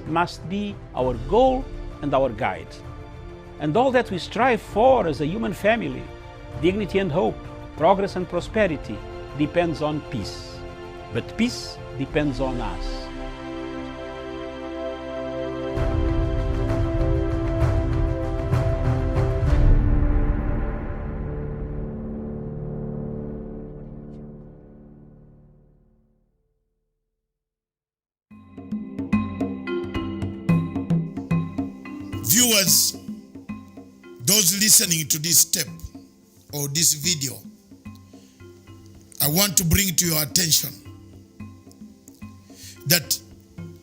must be our goal and our guide. And all that we strive for as a human family, dignity and hope, progress and prosperity, depends on peace. But peace depends on us. Viewers, those listening to this tape or this video, I want to bring to your attention that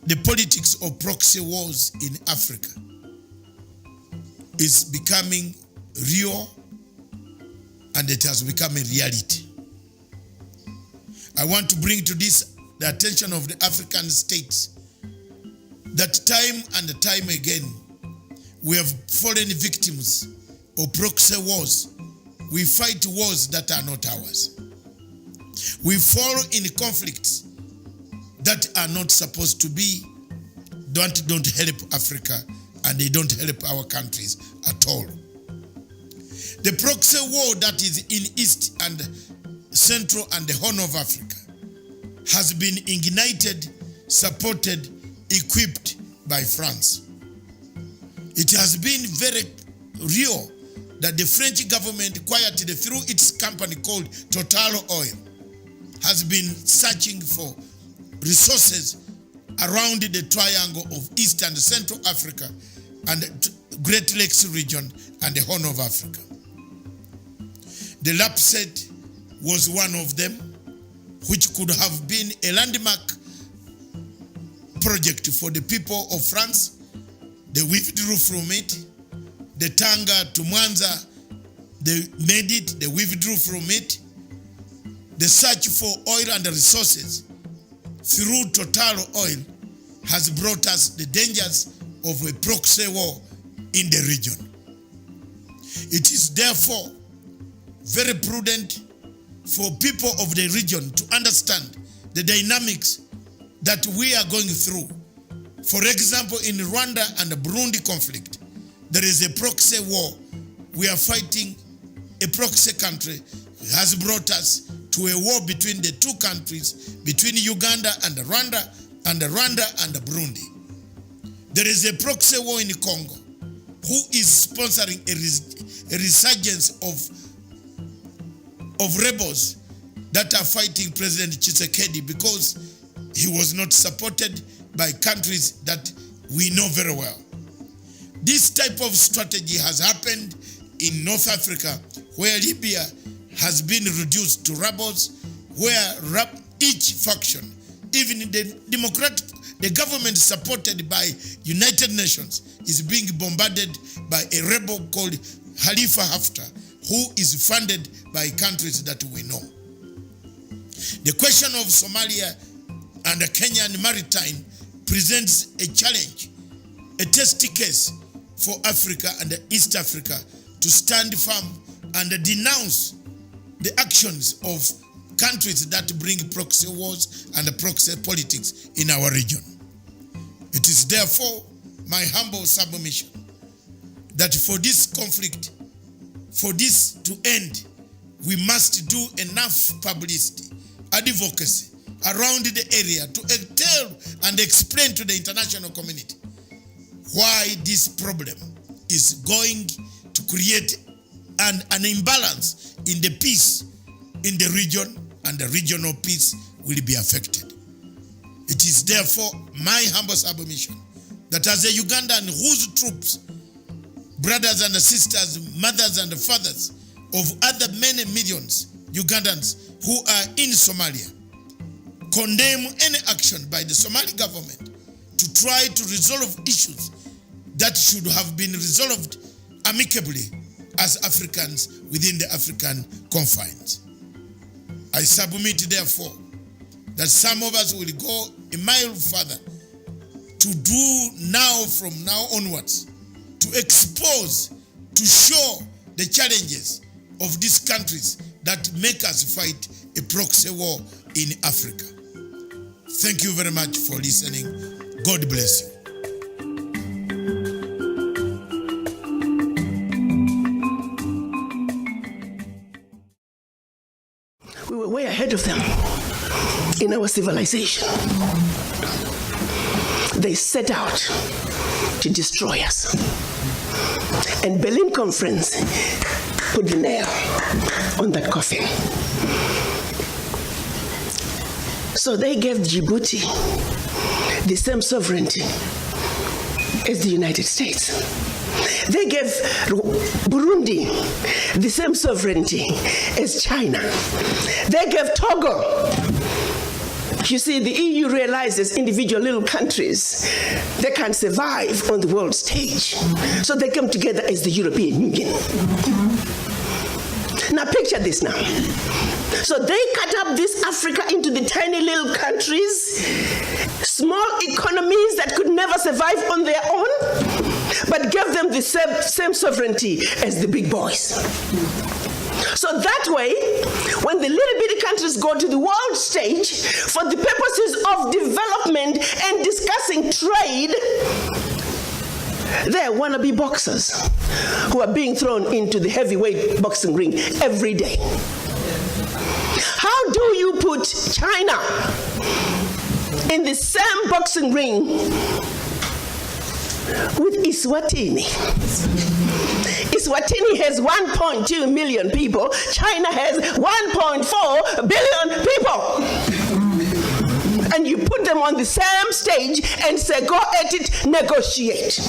the politics of proxy wars in Africa is becoming real, and it has become a reality. I want to bring to the attention of the African states that time and time again we have fallen victims of proxy wars. We fight wars that are not ours. We fall in conflicts that are not supposed to be, don't help Africa, and they don't help our countries at all. The proxy war that is in East and Central and the Horn of Africa has been ignited, supported, equipped by France. It has been very real that the French government, quietly through its company called Total Oil, has been searching for resources around the triangle of East and Central Africa and the Great Lakes region and the Horn of Africa. The LAPSET was one of them, which could have been a landmark project for the people of France. They withdrew from it. The Tanga to Mwanza, they made it, they withdrew from it. The search for oil and resources through Total Oil has brought us the dangers of a proxy war in the region. It is therefore very prudent for people of the region to understand the dynamics that we are going through. For example, in Rwanda and the Burundi conflict, there is a proxy war. We are fighting a proxy country. It has brought us to a war between the two countries, between Uganda and Rwanda and Burundi. There is a proxy war in Congo who is sponsoring a resurgence of rebels that are fighting President Tshisekedi because he was not supported by countries that we know very well. This type of strategy has happened in North Africa, where Libya has been reduced to rebels, where each faction, even the government supported by United Nations, is being bombarded by a rebel called Khalifa Haftar, who is funded by countries that we know. The question of Somalia and the Kenyan maritime presents a challenge, a test case for Africa and East Africa to stand firm and denounce the actions of countries that bring proxy wars and proxy politics in our region. It is therefore my humble submission that for this conflict, for this to end, we must do enough publicity, advocacy around the area to tell and explain to the international community why this problem is going to create an imbalance in the peace in the region, and the regional peace will be affected. It is therefore my humble submission that as a Ugandan whose troops, brothers and sisters, mothers and fathers of other many millions Ugandans who are in Somalia, condemn any action by the Somali government to try to resolve issues that should have been resolved amicably as Africans within the African confines. I submit, therefore, that some of us will go a mile further to do now, from now onwards, to expose, to show the challenges of these countries that make us fight a proxy war in Africa. Thank you very much for listening. God bless you. ahead of them in our civilization. They set out to destroy us. And Berlin Conference put the nail on that coffin. So they gave Djibouti the same sovereignty as the United States. They gave Burundi the same sovereignty as China. They gave Togo. You see, the EU realizes individual little countries, they can't survive on the world stage. So they come together as the European Union. Now picture this now. So they cut up this Africa into the tiny little countries, small economies that could never survive on their own, but gave them the same sovereignty as the big boys. So that way, when the little bitty countries go to the world stage for the purposes of development and discussing trade, they're wannabe boxers who are being thrown into the heavyweight boxing ring every day. How do you put China in the same boxing ring with Eswatini? Eswatini has 1.2 million people. China has 1.4 billion people. And you put them on the same stage and say, go at it, negotiate.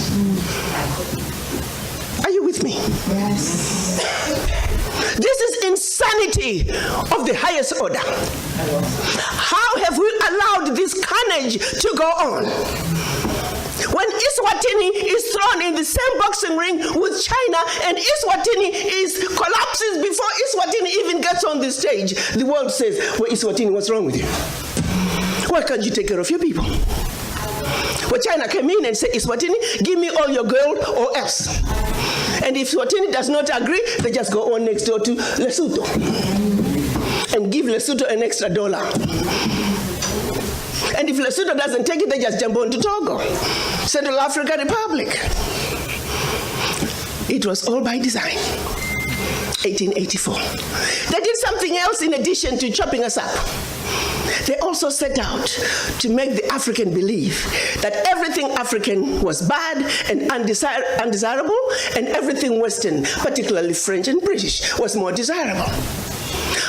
Are you with me? Yes. This is insanity of the highest order. How have we allowed this carnage to go on? When Eswatini is thrown in the same boxing ring with China and Eswatini collapses before Eswatini even gets on the stage, the world says, well, Eswatini, what's wrong with you? Why can't you take care of your people? Well, China came in and said, Eswatini, give me all your gold or else. And if Eswatini does not agree, they just go on next door to Lesotho and give Lesotho an extra $1. And if Lesotho doesn't take it, they just jump on to Togo, Central African Republic. It was all by design. 1884. They did something else in addition to chopping us up. They also set out to make the African believe that everything African was bad and undesirable, and everything Western, particularly French and British, was more desirable.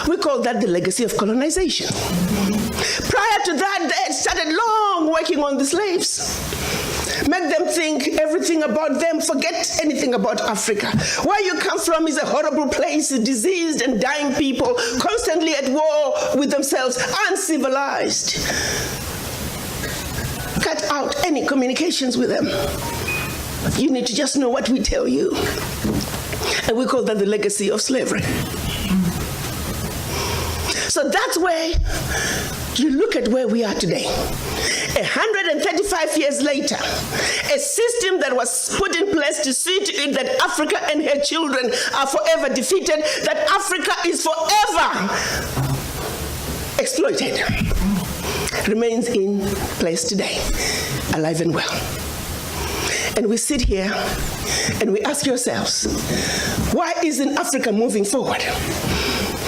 We call that the legacy of colonization. Prior to that, they had started long working on the slaves. Make them think everything about them, forget anything about Africa. Where you come from is a horrible place, diseased and dying people, constantly at war with themselves, uncivilized. Cut out any communications with them. You need to just know what we tell you. And we call that the legacy of slavery. So that's where you look at where we are today. 135 years later, a system that was put in place to see to it that Africa and her children are forever defeated, that Africa is forever exploited, remains in place today, alive and well. And we sit here and we ask ourselves, why isn't Africa moving forward?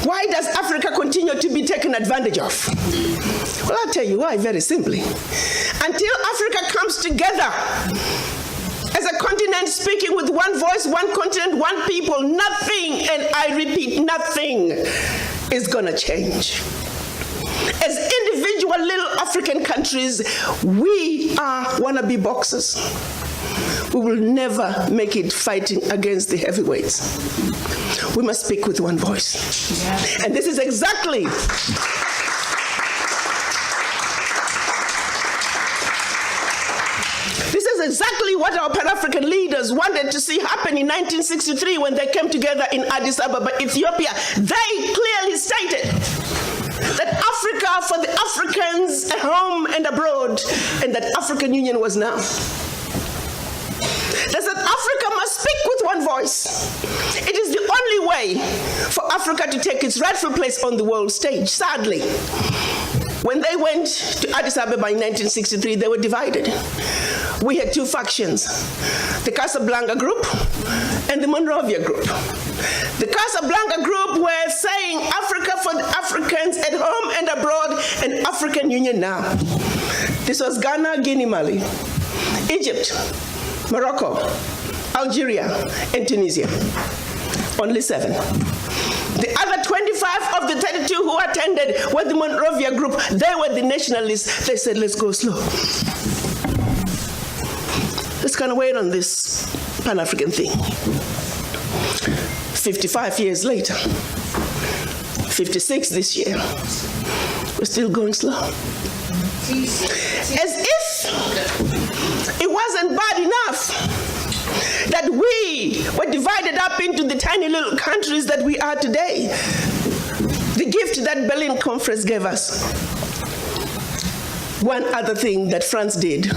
Why does Africa continue to be taken advantage of? Well, I'll tell you why, very simply. Until Africa comes together as a continent speaking with one voice, one continent, one people, nothing, and I repeat, nothing is gonna change. As individual little African countries, we are wannabe boxers. We will never make it fighting against the heavyweights. We must speak with one voice. Yeah. And this is exactly what our Pan-African leaders wanted to see happen in 1963 when they came together in Addis Ababa, Ethiopia. They clearly stated that Africa for the Africans at home and abroad, and that African Union was now. That Africa must speak with one voice. It is the only way for Africa to take its rightful place on the world stage. Sadly, When they went to Addis Ababa in 1963, they were divided. We had two factions, the Casablanca group and the Monrovia group. The Casablanca group were saying Africa for the Africans at home and abroad, and African Union now. This was Ghana, Guinea, Mali, Egypt, Morocco, Algeria, and Tunisia. Only 7. The other 25 of the 32 who attended were the Monrovia group. They were the nationalists. They said, let's go slow. Let's kind of wait on this Pan-African thing. 55 years later, 56 this year, we're still going slow. As if it wasn't bad enough that we were divided up into the tiny little countries that we are today. The gift that Berlin Conference gave us. One other thing that France did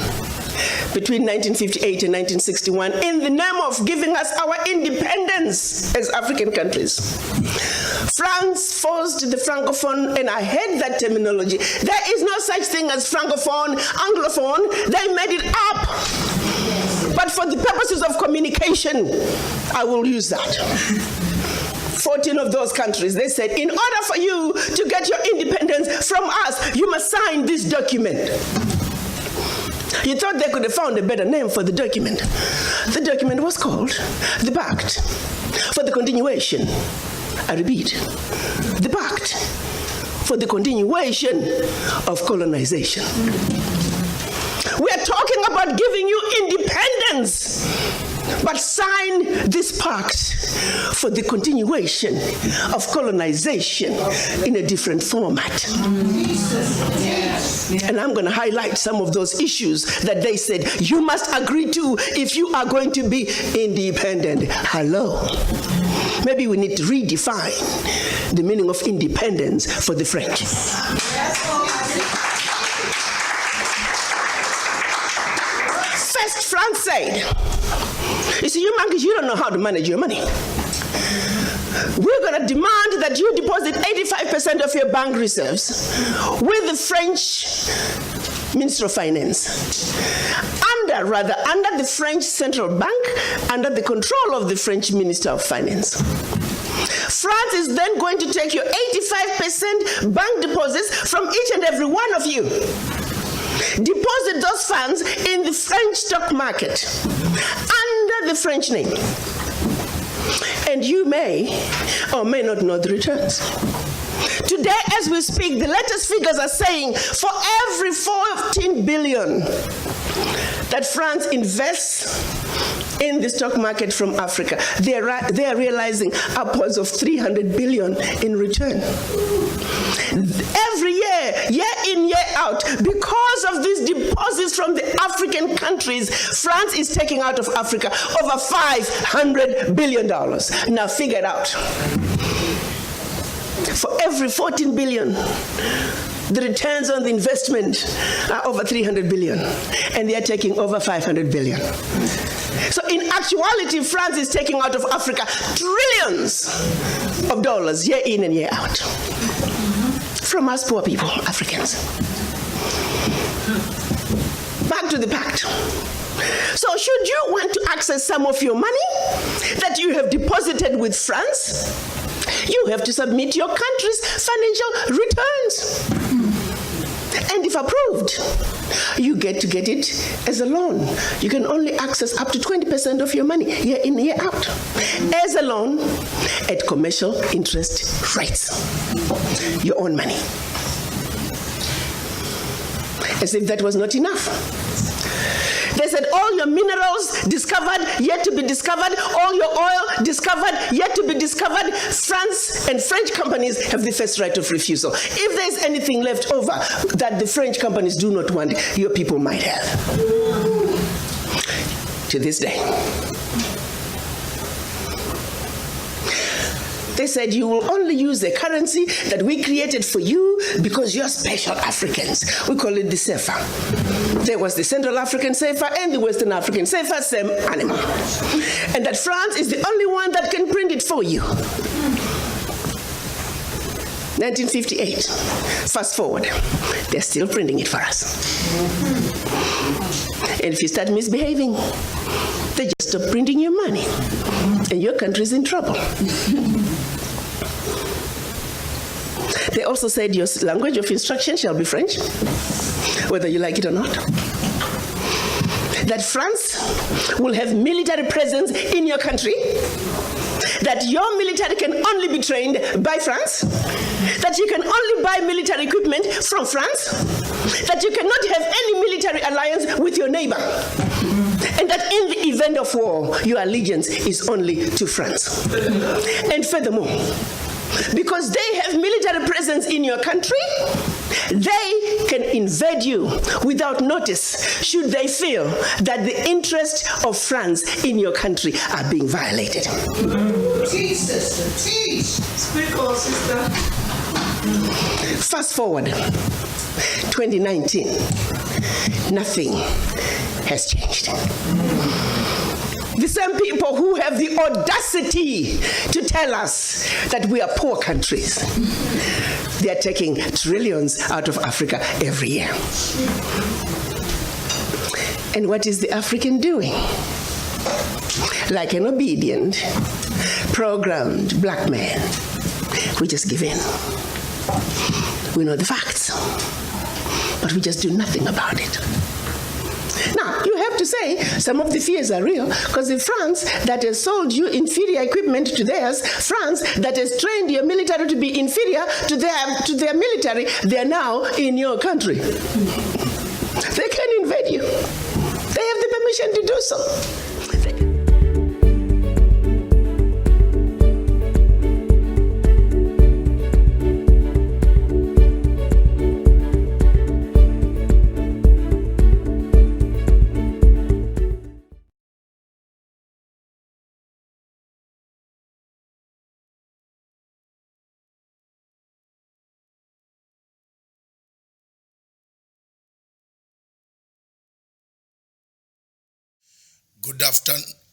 between 1958 and 1961 in the name of giving us our independence as African countries. France forced the Francophone, and I hate that terminology. There is no such thing as Francophone, Anglophone. They made it up. But for the purposes of communication, I will use that. 14 of those countries, they said, in order for you to get your independence from us, you must sign this document. You thought they could have found a better name for the document. The document was called the Pact for the Continuation. I repeat, the Pact for the Continuation of Colonization. We are talking about giving you independence, but sign this pact for the continuation of colonization in a different format. And I'm going to highlight some of those issues that they said you must agree to if you are going to be independent. Hello. Maybe we need to redefine the meaning of independence for the French. First, France said, you see, you monkeys, you don't know how to manage your money. We're going to demand that you deposit 85% of your bank reserves with the French Minister of Finance. Under the French Central Bank, under the control of the French Minister of Finance. France is then going to take your 85% bank deposits from each and every one of you. Deposit those funds in the French stock market under the French name. And you may or may not know the returns. Today, as we speak, the latest figures are saying for every 14 billion that France invests in the stock market from Africa, they are realizing upwards of 300 billion in return. Every year in, year out, because of these deposits from the African countries, France is taking out of Africa over $500 billion. Now figure it out. For every 14 billion, the returns on the investment are over 300 billion, and they are taking over 500 billion. So in actuality, France is taking out of Africa trillions of dollars year in and year out. From us poor people, Africans. Back to the pact. So should you want to access some of your money that you have deposited with France, you have to submit your country's financial returns. And if approved, you get to get it as a loan. You can only access up to 20% of your money year in, year out as a loan at commercial interest rates. Your own money. As if that was not enough. They said all your minerals discovered, yet to be discovered, all your oil discovered, yet to be discovered. France and French companies have the first right of refusal. If there's anything left over that the French companies do not want, your people might have. To this day. They said you will only use a currency that we created for you because you're special Africans. We call it the CFA. There was the Central African CFA and the Western African CFA, same animal. And that France is the only one that can print it for you. 1958. Fast forward, they're still printing it for us. And if you start misbehaving, they just stop printing your money, and your country's in trouble. They also said your language of instruction shall be French, whether you like it or not. That France will have military presence in your country, that your military can only be trained by France, that you can only buy military equipment from France, that you cannot have any military alliance with your neighbor, and that in the event of war, your allegiance is only to France. And furthermore, because they have military presence in your country, they can invade you without notice should they feel that the interests of France in your country are being violated. Teach, sister, teach. Speak on, sister. Fast forward, 2019, nothing has changed. The same people who have the audacity to tell us that we are poor countries, they are taking trillions out of Africa every year. And what is the African doing? Like an obedient, programmed black man, we just give in. We know the facts, but we just do nothing about it. Now, you have to say some of the fears are real, because if France that has sold you inferior equipment to theirs, France that has trained your military to be inferior to their military, they are now in your country. They can invade you. They have the permission to do so.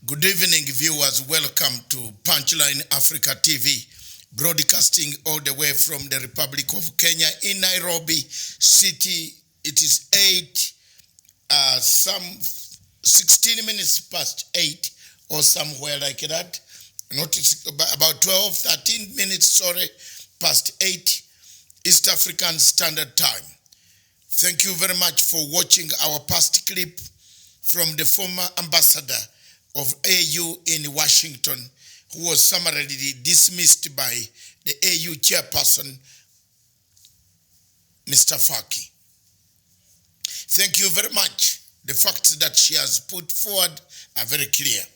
Good evening, viewers. Welcome to Punchline Africa TV, broadcasting all the way from the Republic of Kenya in Nairobi City. It is 16 minutes past 8 or somewhere like that. Notice about 12, 13 minutes, past 8 East African Standard Time. Thank you very much for watching our past clip from the former ambassador of AU in Washington, who was summarily dismissed by the AU chairperson, Mr. Faki. Thank you very much. The facts that she has put forward are very clear.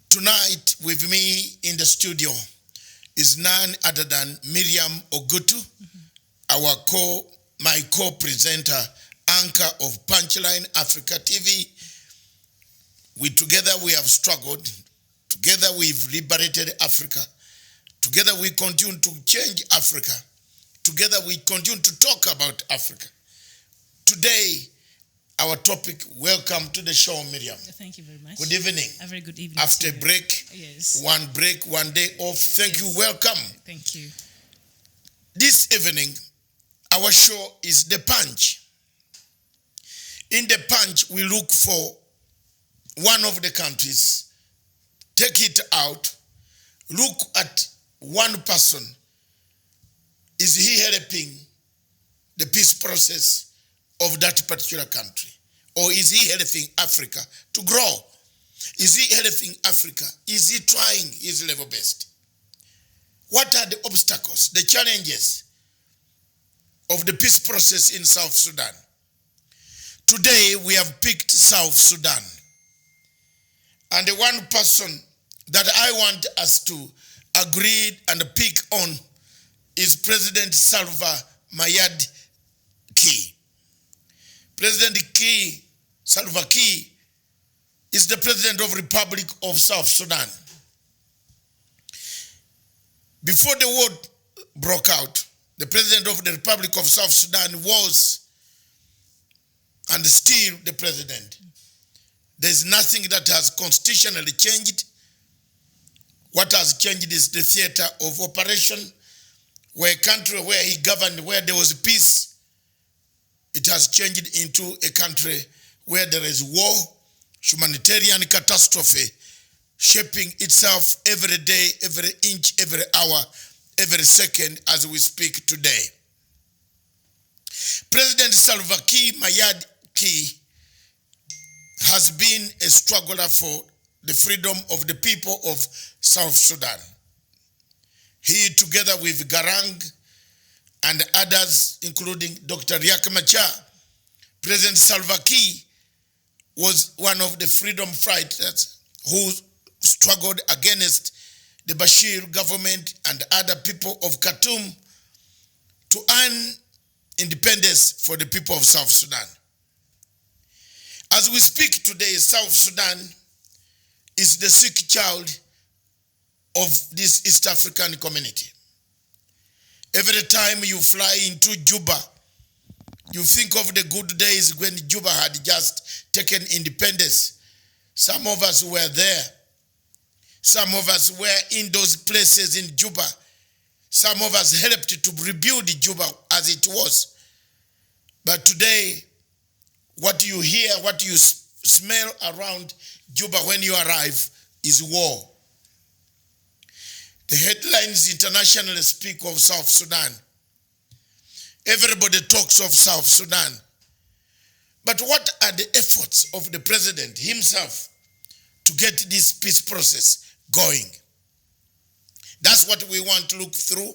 Tonight, with me in the studio is none other than Miriam Ogutu, my co-presenter, anchor of Punchline Africa TV. Together we have struggled. Together we've liberated Africa. Together we continue to change Africa. Together we continue to talk about Africa. Today, our topic, welcome to the show, Miriam. Thank you very much. Good evening. A very good evening. After a break, yes. One break, 1 day off. Thank you, welcome. Thank you. This evening, our show is The Punch. In The Punch, we look for one of the countries, take it out, look at one person. Is he helping the peace process of that particular country? Or is he helping Africa to grow? Is he helping Africa? Is he trying his level best? What are the obstacles, the challenges of the peace process in South Sudan? Today, we have picked South Sudan. And the one person that I want us to agree and pick on is President Salva Mayardit. President Salva Kiir is the President of the Republic of South Sudan. Before the war broke out, the President of the Republic of South Sudan was and still the President. There's nothing that has constitutionally changed. What has changed is the theater of operation where a country where he governed, where there was peace, it has changed into a country where there is war, humanitarian catastrophe, shaping itself every day, every inch, every hour, every second as we speak today. President Salva Kiir Mayardit has been a struggler for the freedom of the people of South Sudan. He, together with Garang and others, including Dr. Riek Machar, President Salva Kiir was one of the freedom fighters who struggled against the Bashir government and other people of Khartoum to earn independence for the people of South Sudan. As we speak today, South Sudan is the sick child of this East African community. Every time you fly into Juba, you think of the good days when Juba had just taken independence. Some of us were there. Some of us were in those places in Juba. Some of us helped to rebuild Juba as it was. But today, what you hear, what you smell around Juba when you arrive is war. The headlines internationally speak of South Sudan. Everybody talks of South Sudan. But what are the efforts of the president himself to get this peace process going? That's what we want to look through.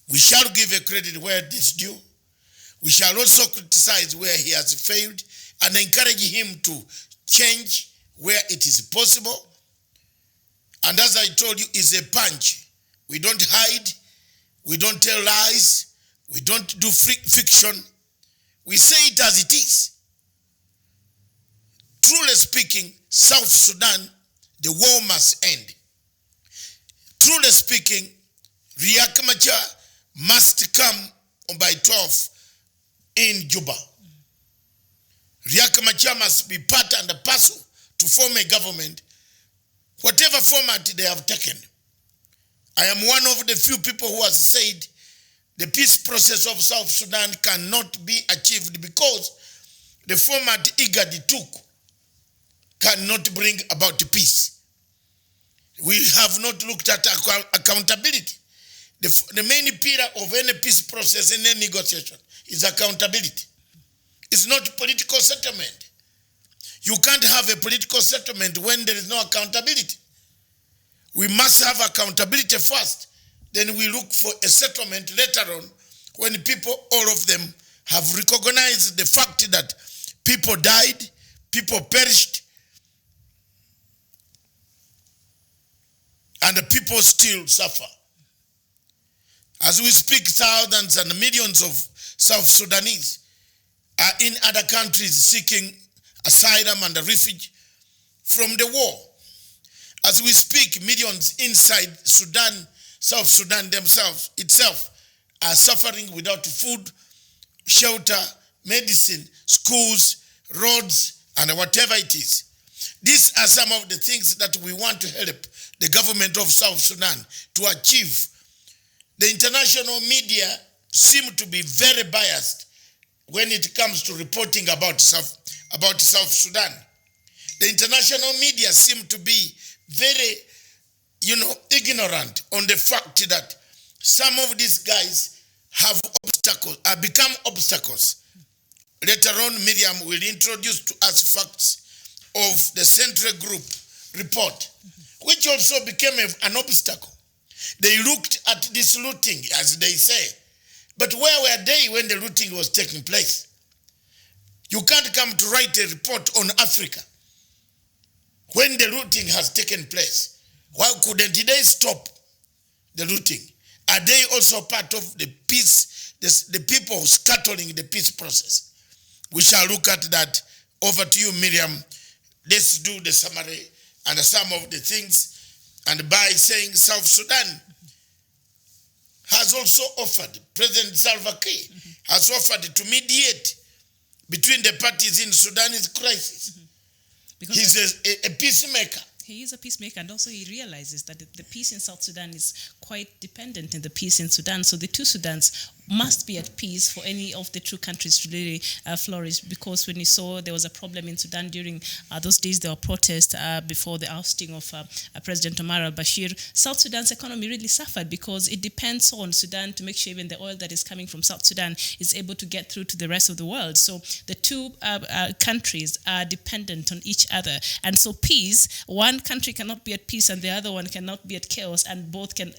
We shall give a credit where it is due. We shall also criticize where he has failed and encourage him to change where it is possible. And as I told you, it's a punch. We don't hide. We don't tell lies. We don't do fiction. We say it as it is. Truly speaking, South Sudan, the war must end. Truly speaking, Riek Machar must come by 12 in Juba. Riek Machar must be part and a parcel to form a government, whatever format they have taken. I am one of the few people who has said the peace process of South Sudan cannot be achieved because the format IGAD took cannot bring about peace. We have not looked at accountability. The main pillar of any peace process in any negotiation is accountability. It's not political settlement. You can't have a political settlement when there is no accountability. We must have accountability first. Then we look for a settlement later on when people, all of them, have recognized the fact that people died, people perished, and the people still suffer. As we speak, thousands and millions of South Sudanese are in other countries seeking asylum and refuge from the war. As we speak, millions inside Sudan, South Sudan themselves, itself, are suffering without food, shelter, medicine, schools, roads, and whatever it is. These are some of the things that we want to help the government of South Sudan to achieve. The international media seem to be very biased when it comes to reporting about South Sudan. The international media seem to be very, ignorant on the fact that some of these guys have obstacles, become obstacles. Later on, Miriam will introduce to us facts of the Central Group report, which also became an obstacle. They looked at this looting, as they say, but where were they when the looting was taking place? You can't come to write a report on Africa when the looting has taken place. Why couldn't they stop the looting? Are they also part of the peace, the people scattering the peace process? We shall look at that. Over to you, Miriam. Let's do the summary and some of the things. And by saying South Sudan has also offered, President Salva Kiir has offered to mediate between the parties in Sudanese crisis. He's a peacemaker. He is a peacemaker, and also he realizes that the peace in South Sudan is quite dependent in the peace in Sudan. So the two Sudans must be at peace for any of the two countries to really flourish, because when you saw there was a problem in Sudan during those days, there were protests before the ousting of President Omar al-Bashir. South Sudan's economy really suffered because it depends on Sudan to make sure even the oil that is coming from South Sudan is able to get through to the rest of the world. So the two countries are dependent on each other. And so peace, one country cannot be at peace and the other one cannot be at chaos, and both can,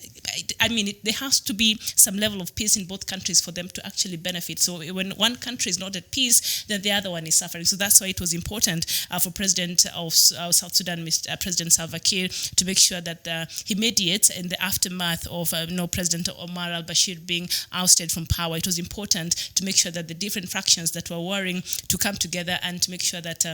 there has to be some level of peace in both countries for them to actually benefit. So when one country is not at peace, then the other one is suffering. So that's why it was important for President of South Sudan, President Salva Kiir, to make sure that he mediates in the aftermath of President Omar al-Bashir being ousted from power. It was important to make sure that the different fractions that were warring to come together and to make sure that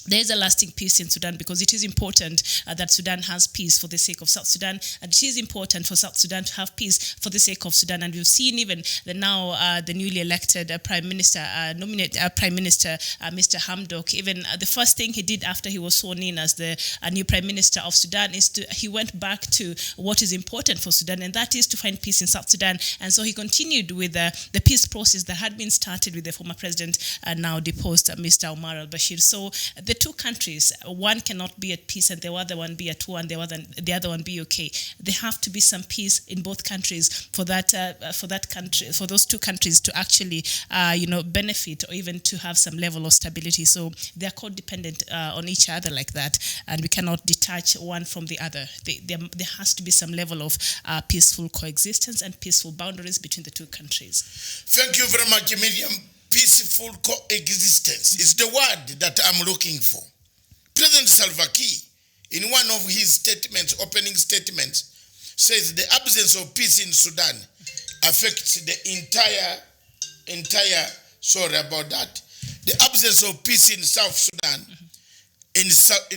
there is a lasting peace in Sudan, because it is important that Sudan has peace for the sake of South Sudan, and it is important for South Sudan to have peace for the sake of Sudan. And we've seen even the newly elected Prime Minister, Mr. Hamdok, even the first thing he did after he was sworn in as the new Prime Minister of Sudan is he went back to what is important for Sudan, and that is to find peace in South Sudan. And so he continued with the peace process that had been started with the former president, now deposed Mr. Omar al-Bashir. So the two countries, one cannot be at peace and the other one be at war, and the other one be okay. There have to be some peace in both countries for those two countries to actually benefit, or even to have some level of stability. So they are codependent on each other like that, and we cannot detach one from the other. There has to be some level of peaceful coexistence and peaceful boundaries between the two countries. Thank you very much, Miriam. Peaceful coexistence is the word that I'm looking for. President Salva Kiir, in one of his opening statements, says the absence of peace in Sudan affects the The absence of peace in South Sudan, in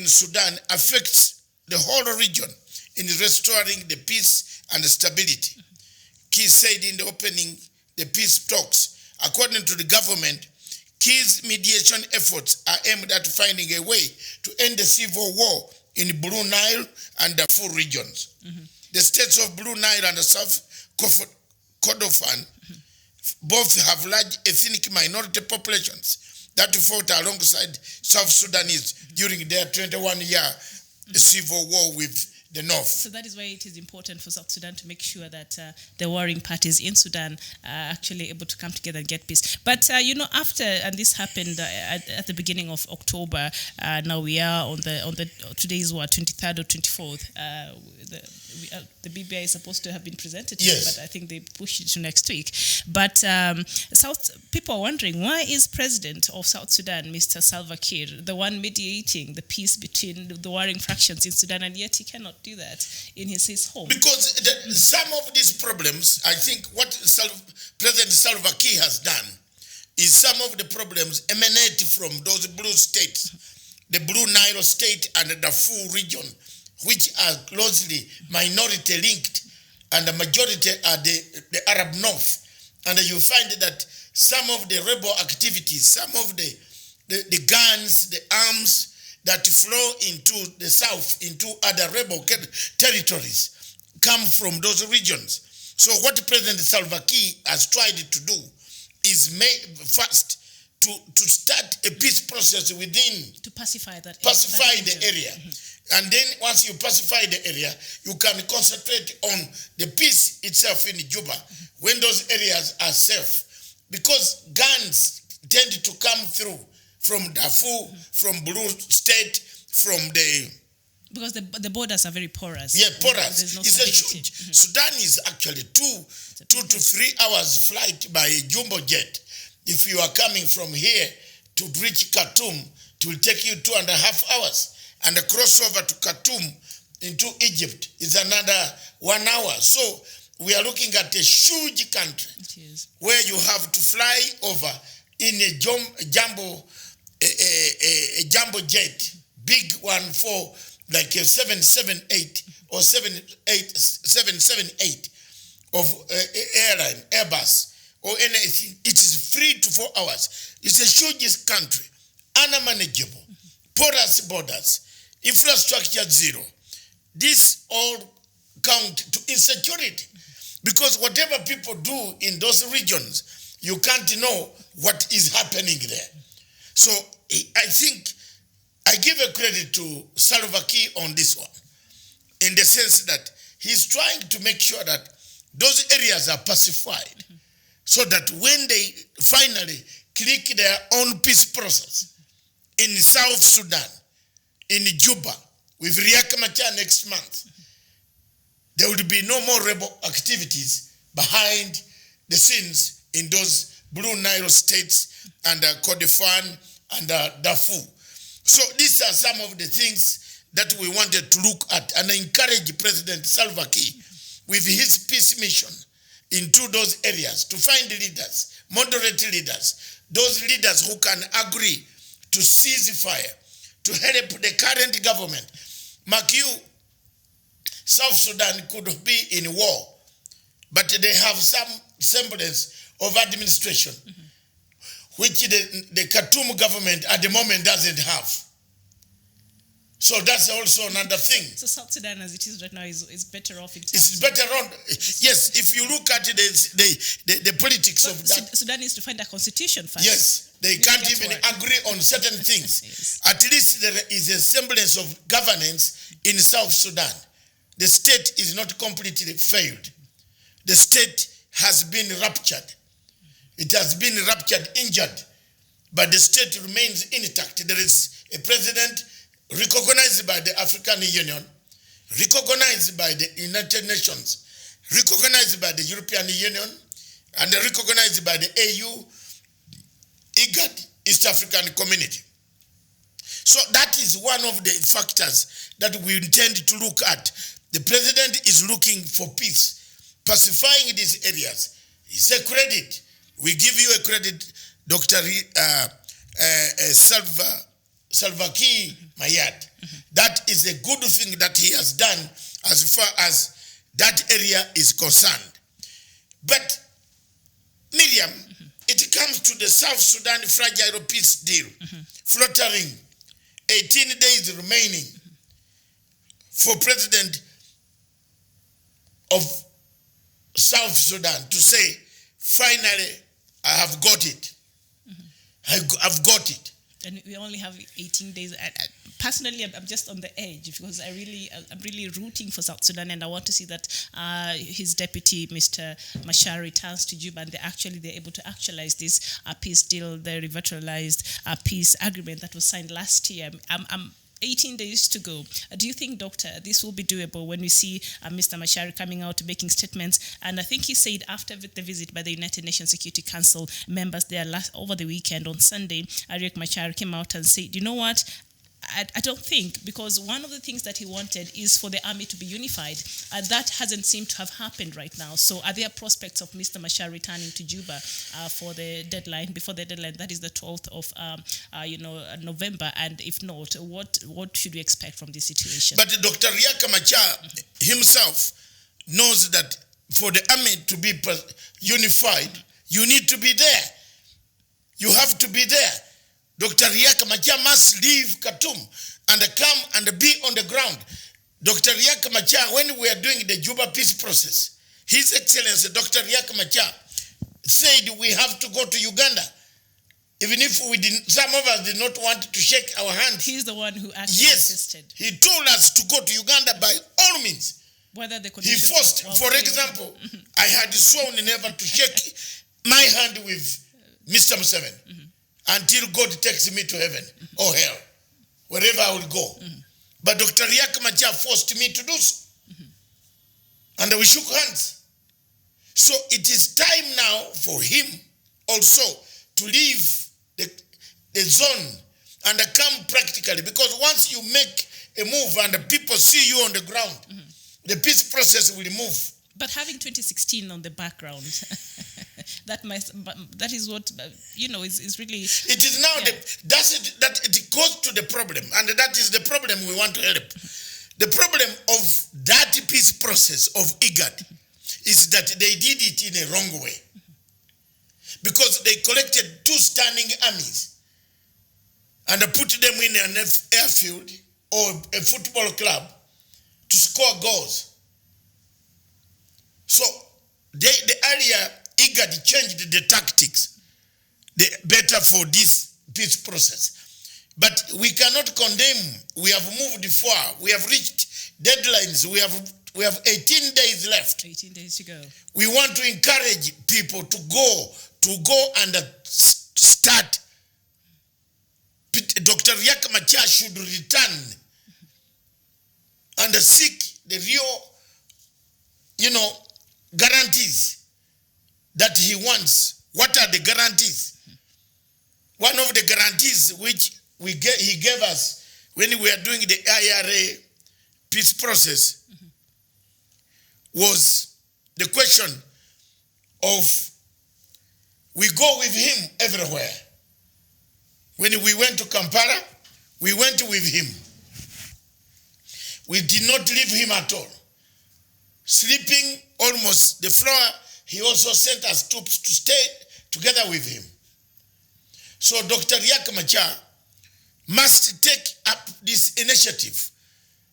Sudan, affects the whole region in restoring the peace and stability. Kiir said in the opening, the peace talks. According to the government, Kiir's mediation efforts are aimed at finding a way to end the civil war in Blue Nile and Darfur regions. The states of Blue Nile and the South Kordofan both have large ethnic minority populations that fought alongside South Sudanese during their 21-year civil war with the North. So that is why it is important for South Sudan to make sure that the warring parties in Sudan are actually able to come together and get peace. But after, and this happened at the beginning of October. Now we are on the today is 23rd or 24th. The BBI is supposed to have been presented today, yes, but I think they pushed it to next week. But people are wondering, why is President of South Sudan, Mr. Salva Kiir, the one mediating the peace between the warring fractions in Sudan, and yet he cannot do that in his home? Because some of these problems, I think what President Salva Kiir has done is some of the problems emanate from those blue states, the Blue Nile state and the Darfur region, which are closely minority linked, and the majority are the Arab North. And you find that some of the rebel activities, some of the guns, the arms that flow into the south, into other rebel territories, come from those regions. So what President Salva Kiir has tried to do is first to start a peace process within, to pacify the area. And then once you pacify the area, you can concentrate on the peace itself in Juba, when those areas are safe. Because guns tend to come through from Darfur, from Blue State, from the... Because the borders are very porous. Yeah, porous. There's no it's stability. a huge... Sudan is actually 2 to 3 hours flight by jumbo jet. If you are coming from here to reach Khartoum, it will take you 2.5 hours. And the crossover to Khartoum into Egypt is another 1 hour. So we are looking at a huge country where you have to fly over in a jumbo jet, big one for like a 778 or 778 of airline, Airbus, or anything. It is 3 to 4 hours. It's a huge country, unmanageable, porous borders. infrastructure zero. This all count to insecurity. Because whatever people do in those regions, you can't know what is happening there. So I think I give a credit to Salva Kiir on this one, in the sense that he's trying to make sure that those areas are pacified, so that when they finally click their own peace process in South Sudan, in Juba, with Riek Machar next month, there will be no more rebel activities behind the scenes in those Blue Nile states and Kordofan and Darfur. So these are some of the things that we wanted to look at and encourage President Salva Kiir with his peace mission into those areas to find leaders, moderate leaders, those leaders who can agree to cease fire, to help the current government. Mark you, South Sudan could be in war, but they have some semblance of administration, which the Khartoum government at the moment doesn't have. So that's also another thing. So South Sudan, as it is right now, is better off in terms. It's better on. Yes, if you look at the politics of that. Sudan needs to find a constitution first. Yes, they can't even agree on certain things. Yes. At least there is a semblance of governance in South Sudan. The state is not completely failed. The state has been ruptured. It has been ruptured, injured, but the state remains intact. There is a president recognized by the African Union, recognized by the United Nations, recognized by the European Union, and recognized by the AU, IGAD, East African Community. So that is one of the factors that we intend to look at. The president is looking for peace, pacifying these areas. It's a credit. We give you a credit, Dr. Salva Kiir Mayardit. That is a good thing that he has done as far as that area is concerned. But, Miriam, it comes to the South Sudan fragile peace deal, fluttering, 18 days remaining for President of South Sudan to say, finally, I have got it. I've got it. And we only have 18 days. Personally, I'm just on the edge because I'm really rooting for South Sudan, and I want to see that his deputy, Mr. Machar, returns to Juba, and they're able to actualize this peace deal, the revitalized peace agreement that was signed last year. I'm 18 days to go. Do you think, Doctor, this will be doable when we see Mr. Machar coming out making statements? And I think he said after the visit by the United Nations Security Council members there over the weekend on Sunday, Riek Machar came out and said, you know what? I don't think, because one of the things that he wanted is for the army to be unified. That hasn't seemed to have happened right now. So are there prospects of Mr. Machar returning to Juba before the deadline, that is the 12th of November? And if not, what should we expect from this situation? But Dr. Riek Machar himself knows that for the army to be unified, you need to be there. You have to be there. Dr. Riek Machar must leave Khartoum and come and be on the ground. Dr. Riek Machar, when we are doing the Juba peace process, His Excellency Dr. Riek Machar said we have to go to Uganda. Even if some of us did not want to shake our hands. He's the one who actually insisted. He told us to go to Uganda by all means. Whether the he forced, for example, I had sworn never to shake my hand with Mr. Museveni. Until God takes me to heaven or hell, wherever I will go. But Dr. Riek Machar forced me to do so. And we shook hands. So it is time now for him also to leave the zone and come practically. Because once you make a move and the people see you on the ground, the peace process will move. But having 2016 on the background, that is what is really. It is now that it goes to the problem, and that is the problem we want to help. The problem of that peace process of IGAD is that they did it in a wrong way, because they collected two standing armies and put them in an airfield or a football club to score goals. So the earlier IGAD changed the tactics, the better for this peace process. But we cannot condemn. We have moved far. We have reached deadlines. We have 18 days left. 18 days to go. We want to encourage people to go and start. Dr. Riek Machar should return and seek the real, guarantees that he wants. What are the guarantees? One of the guarantees which he gave us when we were doing the IRA peace process was the question of we go with him everywhere. When we went to Kampala, we went with him. We did not leave him at all. Sleeping almost the floor, he also sent us troops to stay together with him. So Dr. Riek Machar must take up this initiative,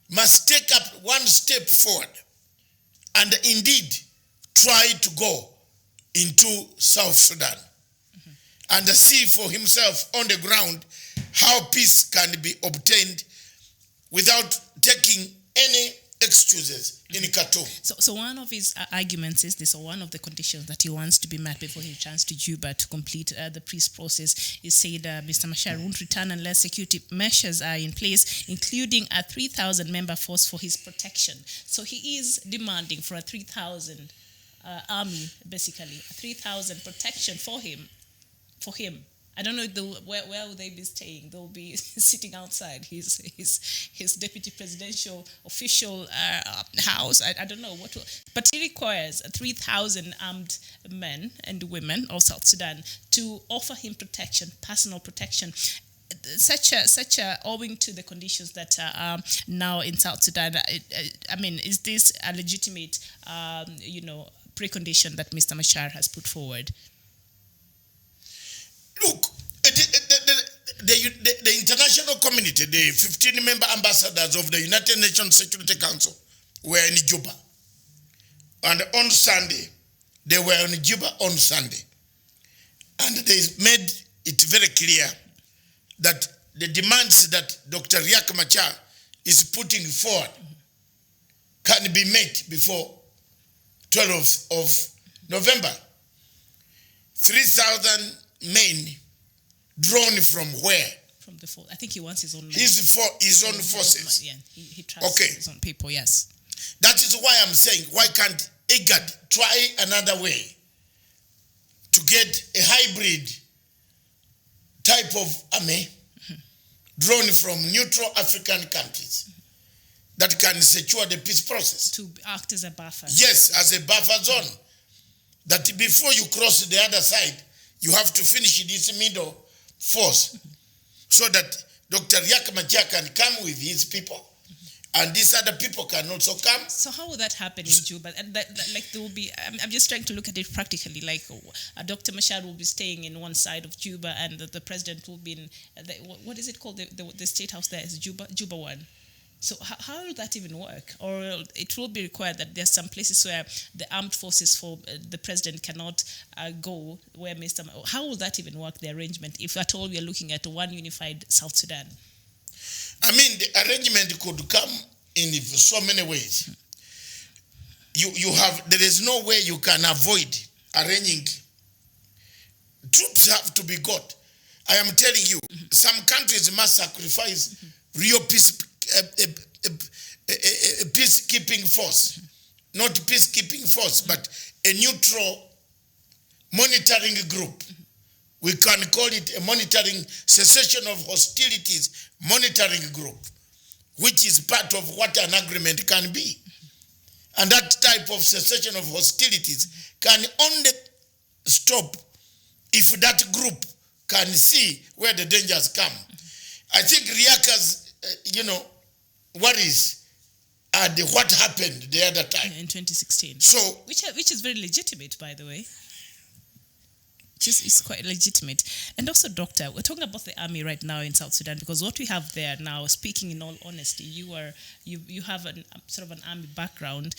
must take up one step forward, and indeed try to go into South Sudan and see for himself on the ground how peace can be obtained without taking any excuses in Khartoum. So one of his arguments is this, or one of the conditions that he wants to be met before he returns to Juba to complete the peace process, is said Mr. Machar won't return unless security measures are in place, including a 3,000-member force for his protection. So he is demanding for a 3,000 army, basically, a 3,000 protection for him. I don't know where will they be staying. They'll be sitting outside his deputy presidential official house. I don't know what, but he requires 3,000 armed men and women of South Sudan to offer him protection, personal protection. Such a owing to the conditions that are now in South Sudan. Is this a legitimate, precondition that Mr. Machar has put forward? Look, the international community, the 15-member ambassadors of the United Nations Security Council were in Juba. And on Sunday, they were in Juba on Sunday. And they made it very clear that the demands that Dr. Riek Machar is putting forward can be met before 12th of November. 3,000 men drawn from where? From the force. I think he wants his own. His own forces. Yeah, he trusts his own people. Yes. That is why I'm saying, why can't IGAD try another way to get a hybrid type of army drawn from neutral African countries that can secure the peace process? To act as a buffer. Yes, as a buffer zone. That before you cross the other side, you have to finish this middle force so that Dr. Riek Machar can come with his people and these other people can also come. So how will that happen in Juba? And there will be, I'm just trying to look at it practically, Dr. Machar will be staying in one side of Juba and the president will be in, what is it called? The state house there is Juba 1. So how will that even work? Or it will be required that there's some places where the armed forces for the president cannot go, where how will that even work, the arrangement, if at all we are looking at one unified South Sudan? The arrangement could come in so many ways. There is no way you can avoid arranging. Troops have to be got. I am telling you, some countries must sacrifice real peacekeeping force, not peacekeeping force, but a neutral monitoring group. We can call it a monitoring cessation of hostilities monitoring group, which is part of what an agreement can be. And that type of cessation of hostilities can only stop if that group can see where the dangers come. I think Riaka's, worries are what happened the other time. In 2016. So, which is very legitimate, by the way. which is quite legitimate. And also, Doctor, we're talking about the army right now in South Sudan, because what we have there now, speaking in all honesty, you have sort of an army background.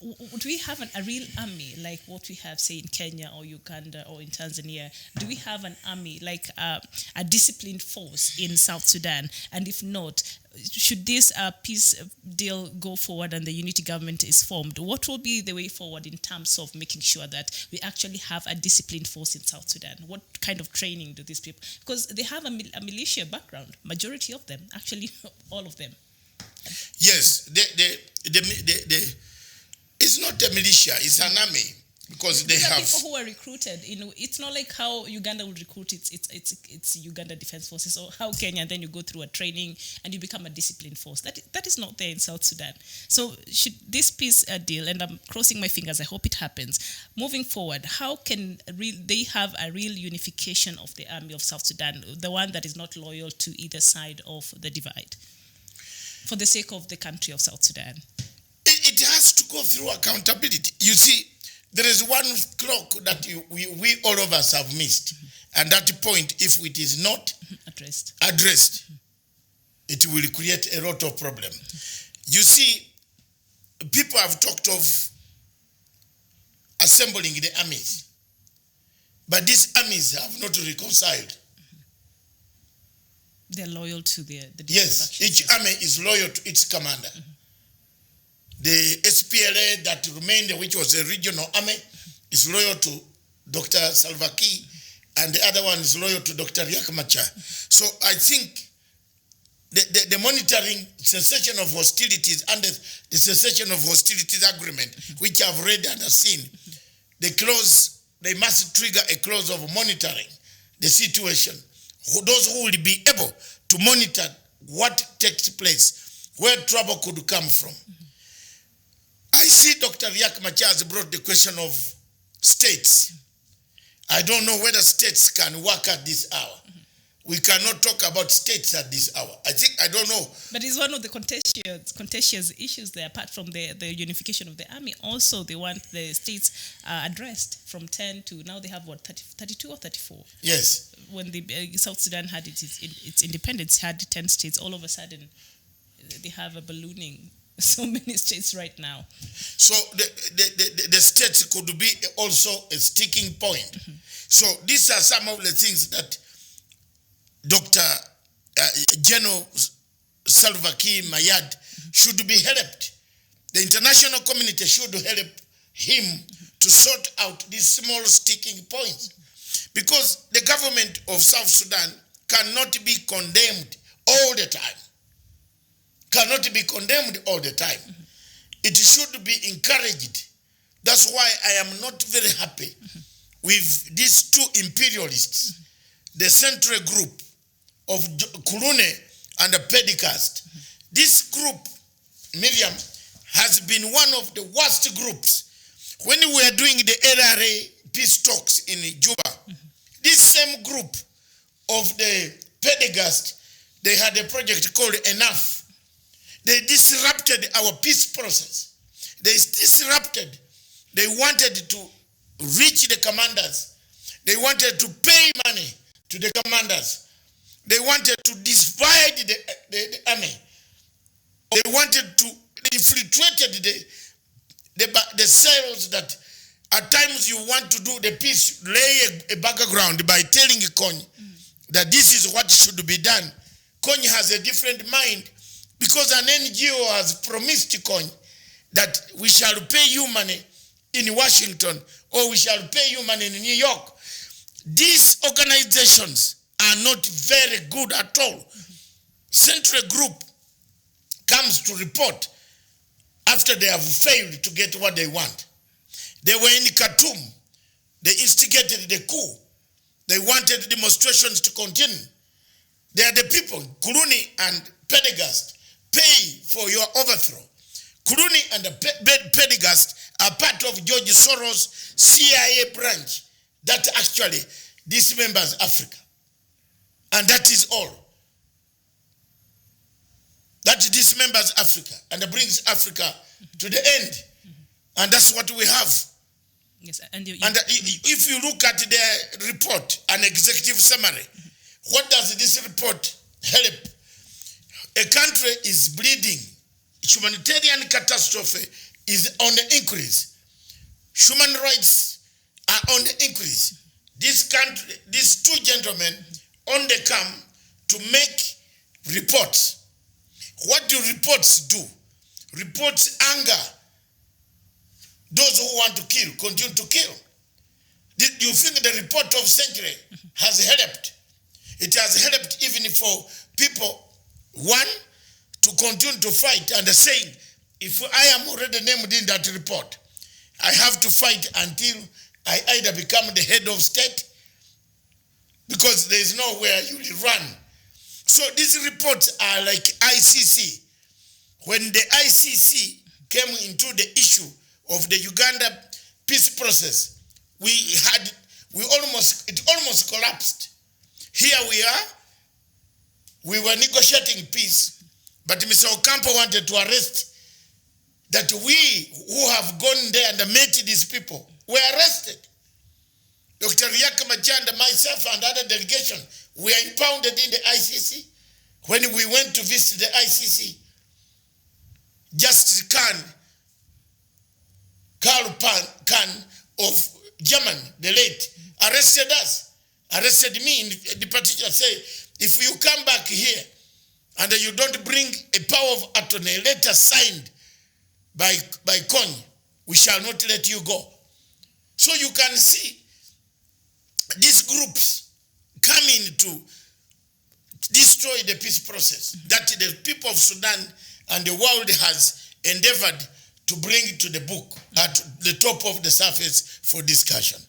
Do we have a real army like what we have, say, in Kenya or Uganda or in Tanzania? Do we have an army like a disciplined force in South Sudan? And if not, should this peace deal go forward and the unity government is formed, what will be the way forward in terms of making sure that we actually have a disciplined force in South Sudan? What kind of training do these people, because they have a militia background, majority of them, actually all of them. Yes, it's not a militia, it's an army, because they have people who are recruited. It's not like how Uganda would recruit its Uganda Defense Forces, or how Kenya, and then you go through a training and you become a disciplined force. That is not there in South Sudan. So should this peace deal, and I'm crossing my fingers, I hope it happens, moving forward, how can they have a real unification of the army of South Sudan, the one that is not loyal to either side of the divide, for the sake of the country of South Sudan? It has to go through accountability. You see, there is one clock that we all of us have missed. And that point, if it is not addressed, it will create a lot of problem. You see, people have talked of assembling the armies, but these armies have not reconciled. They're loyal to the different Yes, factions. each army is loyal to its commander. The SPLA that remained, which was a regional army, is loyal to Dr. Salva Kiir, and the other one is loyal to Dr. Riek Machar. So I think the monitoring cessation of hostilities under the cessation of hostilities agreement, which I've read and seen, they must trigger a clause of monitoring the situation. Those who will be able to monitor what takes place, where trouble could come from. I see Dr. Riek Machar has brought the question of states. I don't know whether states can work at this hour. We cannot talk about states at this hour. I don't know. But it's one of the contentious issues there, apart from the unification of the army. Also, they want the states addressed from 10 to, now they have what, 32 or 34? Yes. When the South Sudan had its independence, had 10 states. All of a sudden, they have a ballooning. So many states right now. So the states could be also a sticking point. So these are some of the things that Dr. General Salva Kiir Mayardit should be helped. The international community should help him to sort out these small sticking points. Because the government of South Sudan cannot be condemned all the time. Cannot be condemned all the time. It should be encouraged. That's why I am not very happy with these two imperialists, the central group of Kurune and the Pedicast. This group, Miriam, has been one of the worst groups. When we were doing the LRA peace talks in Juba, this same group of the Pedicast, they had a project called Enough. They disrupted our peace process. They wanted to reach the commanders. They wanted to pay money to the commanders. They wanted to divide the army. They wanted to infiltrate the cells that at times you want to do the peace, lay a background by telling Kony that this is what should be done. Kony has a different mind. Because an NGO has promised Kony that we shall pay you money in Washington or we shall pay you money in New York. These organizations are not very good at all. Central Group comes to report after they have failed to get what they want. They were in Khartoum. They instigated the coup. They wanted demonstrations to continue. They are the people, Kuruni and Pedicast, pay for your overthrow. Kuruni and Pedicast are part of George Soros' CIA branch that actually dismembers Africa. And that is all. That dismembers Africa and brings Africa to the end. And that's what we have. Yes, and if you look at the report, an executive summary, what does this report help? A country is bleeding. Humanitarian catastrophe is on the increase. Human rights are on the increase. This country, these two gentlemen only come to make reports. What do reports do? Reports anger those who want to kill, continue to kill. Do you think the report of century has helped? It has helped even for people, one, to continue to fight and saying, if I am already named in that report, I have to fight until I either become the head of state, because there is nowhere you will run. So these reports are like ICC. When the ICC came into the issue of the Uganda peace process, it almost collapsed. Here we are, we were negotiating peace, but Mr. Ocampo wanted to arrest that we who have gone there and met these people were arrested. Dr. Riek Machar and myself and other delegation were impounded in the ICC. When we went to visit the ICC, Justice Karl Khan of Germany, the late, arrested me in the particular, say, if you come back here and you don't bring a power of attorney, letter signed by Kony, we shall not let you go. So you can see these groups coming to destroy the peace process that the people of Sudan and the world has endeavored to bring to the book at the top of the surface for discussion.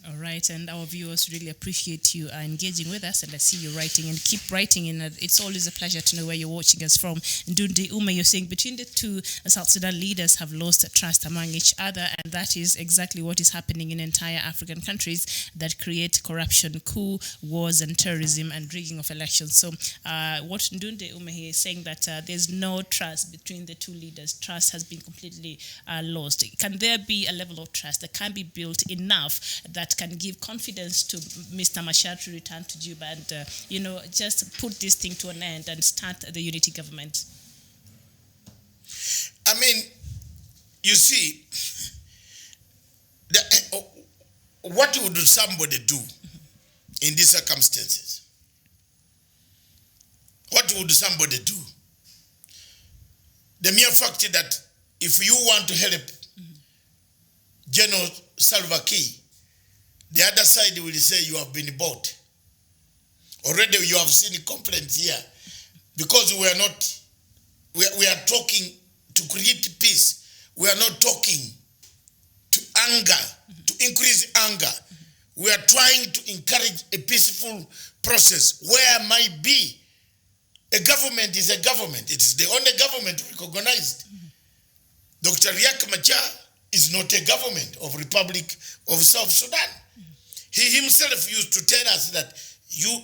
All right, and our viewers really appreciate you engaging with us, and I see you writing and keep writing. And it's always a pleasure to know where you're watching us from. Ndundi Ume, you're saying between the two South Sudan leaders have lost trust among each other, and that is exactly what is happening in entire African countries that create corruption, coup, wars, and terrorism, and rigging of elections. So what Ndundi Ume here is saying that there's no trust between the two leaders. Trust has been completely lost. Can there be a level of trust that can be built enough that can give confidence to Mr. Machar to return to Juba and, just put this thing to an end and start the unity government? I mean, you see, what would somebody do in these circumstances? What would somebody do? The mere fact that if you want to help General Salva Kiir, the other side will say you have been bought. Already you have seen complaints here because we are talking to create peace. We are not talking to anger, to increase anger. We are trying to encourage a peaceful process where might be a government is a government. It is the only government recognized. Dr. Riek Machar is not a government of Republic of South Sudan. He himself used to tell us that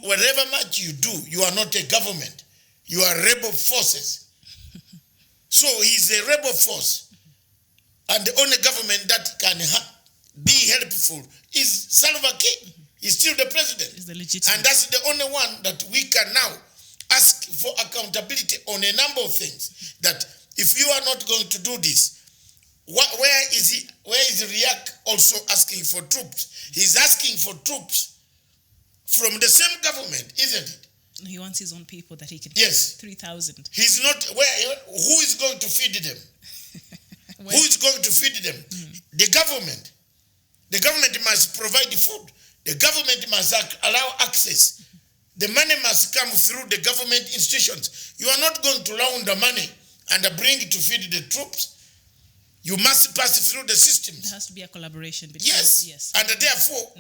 whatever much you do, you are not a government. You are rebel forces. So he's a rebel force. And the only government that can be helpful is Salva Kiir. He's still the president. He's the legitimate. And that's the only one that we can now ask for accountability on a number of things. That if you are not going to do this, where is Riek also asking for troops? He's asking for troops from the same government, isn't it? He wants his own people that he can. Yes. 3,000. He's not. Who is going to feed them? Who is going to feed them? The government. The government must provide the food. The government must allow access. The money must come through the government institutions. You are not going to launder money and bring it to feed the troops. You must pass through the systems. There has to be a collaboration between. Yes. And therefore,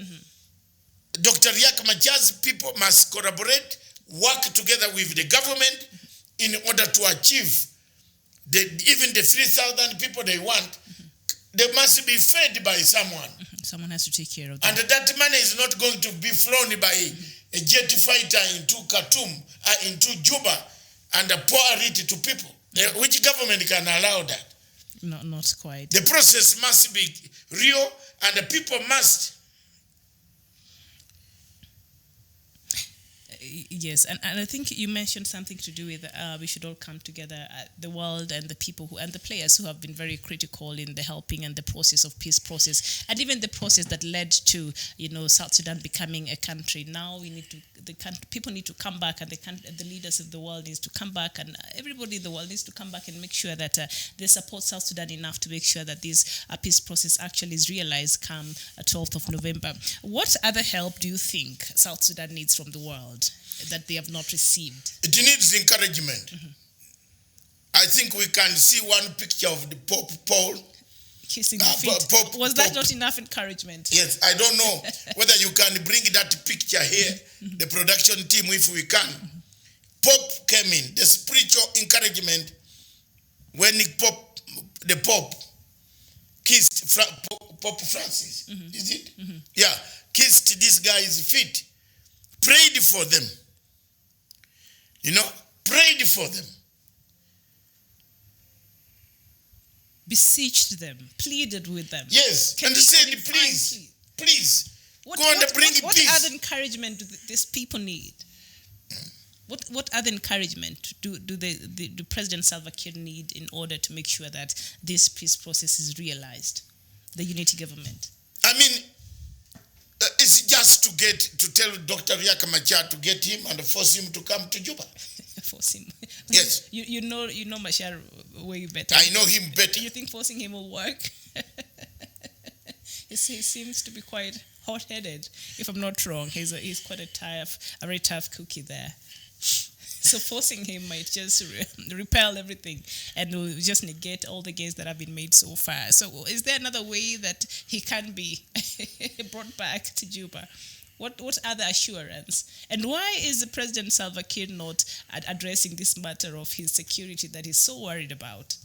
Dr. Riek Machar's people must collaborate, work together with the government in order to achieve even the 3,000 people they want. They must be fed by someone. Someone has to take care of that. And that money is not going to be flown by a jet fighter into Khartoum, into Juba, and pour it to people. Which government can allow that? No, not quite. The process must be real, and the people must. Yes, and I think you mentioned something to do with we should all come together, the world and the people who and the players who have been very critical in the helping and the process of peace process, and even the process that led to South Sudan becoming a country. Now we need to people need to come back, and the leaders of the world needs to come back, and everybody in the world needs to come back and make sure that they support South Sudan enough to make sure that this peace process actually is realized come 12th of November. What other help do you think South Sudan needs from the world that they have not received? It needs encouragement. I think we can see one picture of the Pope Paul kissing the feet. Was that not enough encouragement? Yes, I don't know whether you can bring that picture here, the production team, if we can. Pope came in, the spiritual encouragement when the Pope kissed Pope Francis, is it? Yeah, kissed this guy's feet, prayed for them. Prayed for them. Beseeched them, pleaded with them. Yes, and said, please, go and bring peace. What other encouragement do these people need? What other encouragement do President Salva Kiir need in order to make sure that this peace process is realized, the unity government? I mean, it's just to tell Dr. Riek Machar to get him and force him to come to Juba. Force him. Yes. You know Machar way better. I know him better. Do you think forcing him will work? He seems to be quite hot-headed, if I'm not wrong. He's quite a very tough cookie there. So forcing him might just repel everything and will just negate all the gains that have been made so far. So is there another way that he can be brought back to Juba? What other assurance? And why is the President Salva Kiir not addressing this matter of his security that he's so worried about?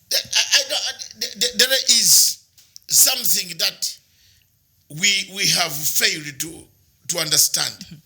There is something that we have failed to understand.